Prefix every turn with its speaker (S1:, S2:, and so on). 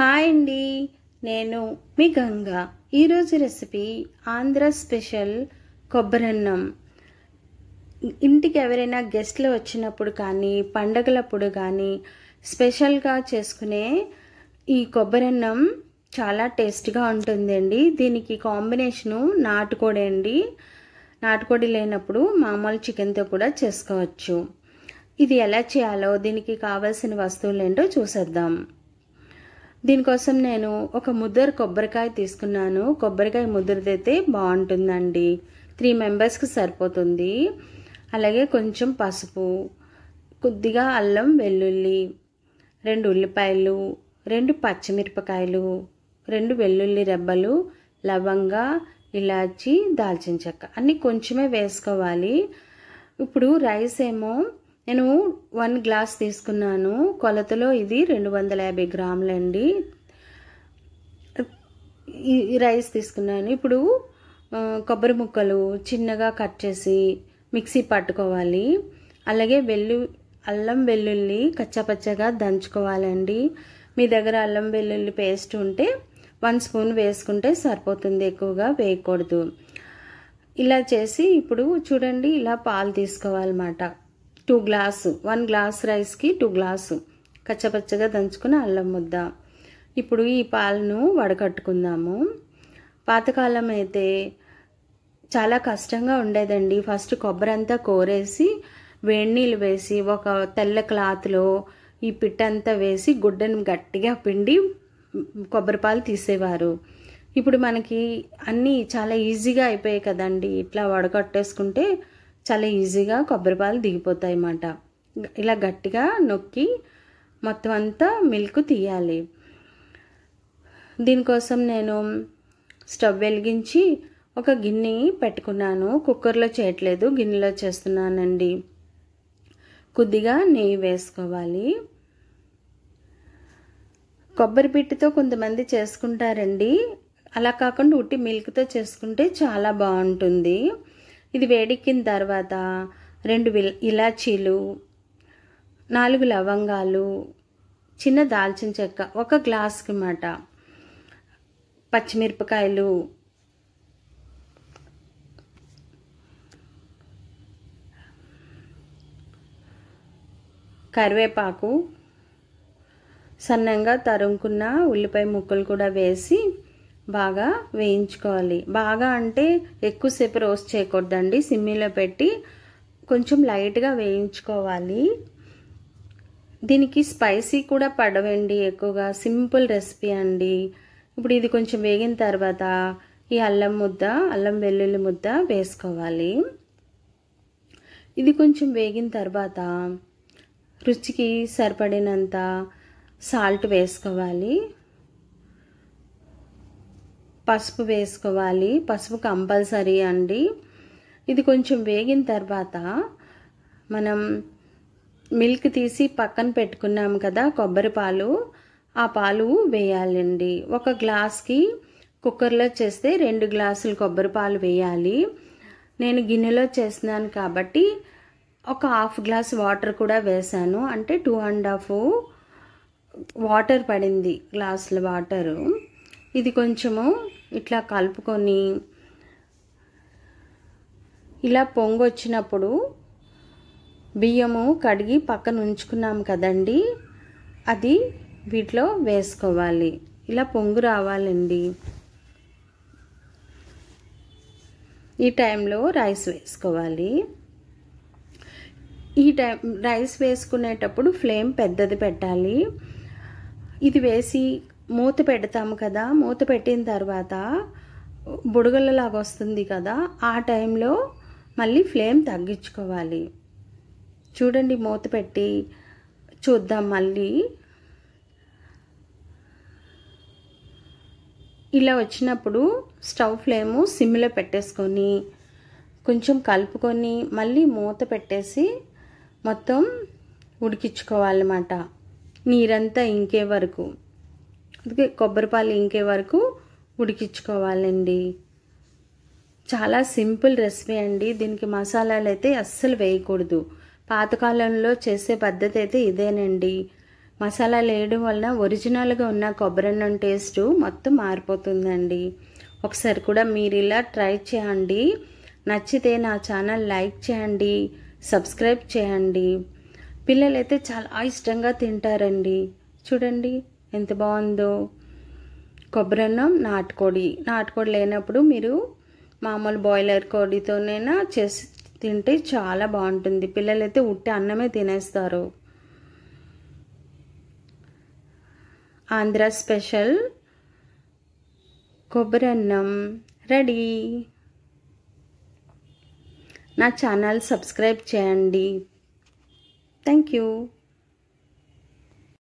S1: Hi అండి, నేను మీ గంగా. ఈరోజు రెసిపీ ఆంధ్ర స్పెషల్ కొబ్బరన్నం. ఇంటికి ఎవరైనా గెస్ట్లు వచ్చినప్పుడు కానీ పండగలప్పుడు కానీ స్పెషల్గా చేసుకునే ఈ కొబ్బరన్నం చాలా టేస్ట్గా ఉంటుందండి. దీనికి కాంబినేషను నాటుకోడి అండి. నాటుకోడి లేనప్పుడు మామూలు చికెన్తో కూడా చేసుకోవచ్చు. ఇది ఎలా చేయాలో, దీనికి కావాల్సిన వస్తువులు ఏంటో చూసేద్దాం. దీనికోసం నేను ఒక ముద్దరు కొబ్బరికాయ తీసుకున్నాను. కొబ్బరికాయ ముద్దరిదైతే బాగుంటుందండి. 3 మెంబర్స్కి సరిపోతుంది. అలాగే కొంచెం పసుపు, కొద్దిగా అల్లం వెల్లుల్లి, 2 ఉల్లిపాయలు, 2 పచ్చిమిరపకాయలు, 2 వెల్లుల్లి రెబ్బలు, లవంగ, ఇలాచి, దాల్చిన చెక్క అన్నీ కొంచెమే వేసుకోవాలి. ఇప్పుడు రైస్ ఏమో నేను 1 గ్లాస్ తీసుకున్నాను. కొలతలో ఇది 250 గ్రాములండి. ఈ రైస్ తీసుకున్నాను. ఇప్పుడు కొబ్బరి ముక్కలు చిన్నగా కట్ చేసి మిక్సీ పట్టుకోవాలి. అలాగే అల్లం వెల్లుల్లి కచ్చాపచ్చగా దంచుకోవాలండి. మీ దగ్గర అల్లం వెల్లుల్లి పేస్ట్ ఉంటే 1 స్పూన్ వేసుకుంటే సరిపోతుంది, ఎక్కువగా వేయకూడదు. ఇలా చేసి ఇప్పుడు చూడండి, ఇలా పాలు తీసుకోవాలన్నమాట. 2 గ్లాసు, 1 గ్లాస్ రైస్కి 2 గ్లాసు కచ్చపచ్చగా దంచుకున్న అల్లం ముద్ద. ఇప్పుడు ఈ పాలను వడకట్టుకుందాము. పాతకాలం అయితే చాలా కష్టంగా ఉండేదండి. ఫస్ట్ కొబ్బరి అంతా కోరేసి వేడి నీళ్ళు వేసి ఒక తెల్ల క్లాత్లో ఈ పిట్టంతా వేసి గుడ్డను గట్టిగా పిండి కొబ్బరి పాలు తీసేవారు. ఇప్పుడు మనకి అన్నీ చాలా ఈజీగా అయిపోయాయి కదండి. ఇట్లా వడకట్టేసుకుంటే చాలా ఈజీగా కొబ్బరిపాలు దిగిపోతాయి అన్నమాట. ఇలా గట్టిగా నొక్కి మొత్తం అంతా మిల్క్ తీయాలి. దీనికోసం నేను స్టవ్ వెలిగించి ఒక గిన్నె పెట్టుకున్నాను. కుక్కర్లో చేయట్లేదు, గిన్నెలో చేస్తున్నానండి. కొద్దిగా నెయ్యి వేసుకోవాలి. కొబ్బరి పిట్టుతో కొంతమంది చేసుకుంటారండి. అలా కాకుండా ఉట్టి మిల్క్తో చేసుకుంటే చాలా బాగుంటుంది. ఇది వేడెక్కిన తర్వాత 2 ఇలాచీలు, 4 లవంగాలు, చిన్న దాల్చిన చెక్క, 1 గ్లాస్కి మాట, పచ్చిమిరపకాయలు, కరివేపాకు, సన్నంగా తరుముకున్న ఉల్లిపాయ ముక్కలు కూడా వేసి బాగా వేయించుకోవాలి. బాగా అంటే ఎక్కువసేపు రోస్ట్ చేయకూడదండి. సిమ్మిలో పెట్టి కొంచెం లైట్గా వేయించుకోవాలి. దీనికి స్పైసీ కూడా పడవండి ఎక్కువగా. సింపుల్ రెసిపీ అండి. ఇప్పుడు ఇది కొంచెం వేగిన తర్వాత ఈ అల్లం వెల్లుల్లి ముద్ద వేసుకోవాలి. ఇది కొంచెం వేగిన తర్వాత రుచికి సరిపడినంత సాల్ట్ వేసుకోవాలి. పసుపు వేసుకోవాలి. పసుపు కంపల్సరీ అండి. ఇది కొంచెం వేగిన తర్వాత మనం మిల్క్ తీసి పక్కన పెట్టుకున్నాం కదా కొబ్బరి పాలు, ఆ పాలు వేయాలండి. 1 గ్లాస్కి కుక్కర్లో చేస్తే 2 గ్లాసులు కొబ్బరి పాలు వేయాలి. నేను గిన్నెలో చేస్తున్నాను కాబట్టి ఒక 1/2 గ్లాస్ వాటర్ కూడా వేసాను. అంటే 2.5 వాటర్ పడింది, గ్లాసుల వాటరు. ఇది కొంచెము ఇట్లా కలుపుకొని ఇలా పొంగు వచ్చినప్పుడు బియ్యము కడిగి పక్కన ఉంచుకున్నాం కదండి, అది వీటిలో వేసుకోవాలి. ఇలా పొంగు రావాలండి. ఈ టైంలో రైస్ వేసుకోవాలి. రైస్ వేసుకునేటప్పుడు ఫ్లేమ్ పెద్దది పెట్టాలి. ఇది వేసి మూత పెడతాము కదా, మూత పెట్టిన తర్వాత బుడగలలాగా వస్తుంది కదా, ఆ టైంలో మళ్ళీ ఫ్లేమ్ తగ్గించుకోవాలి. చూడండి, మూత పెట్టి చూద్దాం. మళ్ళీ ఇలా వచ్చినప్పుడు స్టవ్ ఫ్లేము సిమ్లో పెట్టేసుకొని కొంచెం కలుపుకొని మళ్ళీ మూత పెట్టేసి మొత్తం ఉడికించుకోవాలన్నమాట. నీరంతా ఇంకే వరకు, అందుకే కొబ్బరిపాలు ఇంకే వరకు ఉడికించుకోవాలండి. చాలా సింపుల్ రెసిపీ అండి. దీనికి మసాలాలు అయితే అస్సలు వేయకూడదు. పాతకాలంలో చేసే పద్ధతి అయితే ఇదేనండి. మసాలాలు వేయడం వలన ఒరిజినల్గా ఉన్న కొబ్బరన్నం టేస్ట్ మొత్తం మారిపోతుందండి. ఒకసారి కూడా మీరు ఇలా ట్రై చేయండి. నచ్చితే నా ఛానల్ లైక్ చేయండి, సబ్స్క్రైబ్ చేయండి. పిల్లలైతే చాలా ఇష్టంగా తింటారండి. చూడండి ఎంత బాగుందో. కొబ్బరన్నం నాటుకోడి లేనప్పుడు మీరు మామూలు బాయిలర్ కోడితోనైనా చేసి తింటే చాలా బాగుంటుంది. పిల్లలైతే ఉట్టి అన్నమే తినేస్తారు. ఆంధ్ర స్పెషల్ కొబ్బరన్నం రెడీ. నా ఛానల్ సబ్స్క్రైబ్ చేయండి. Thank you.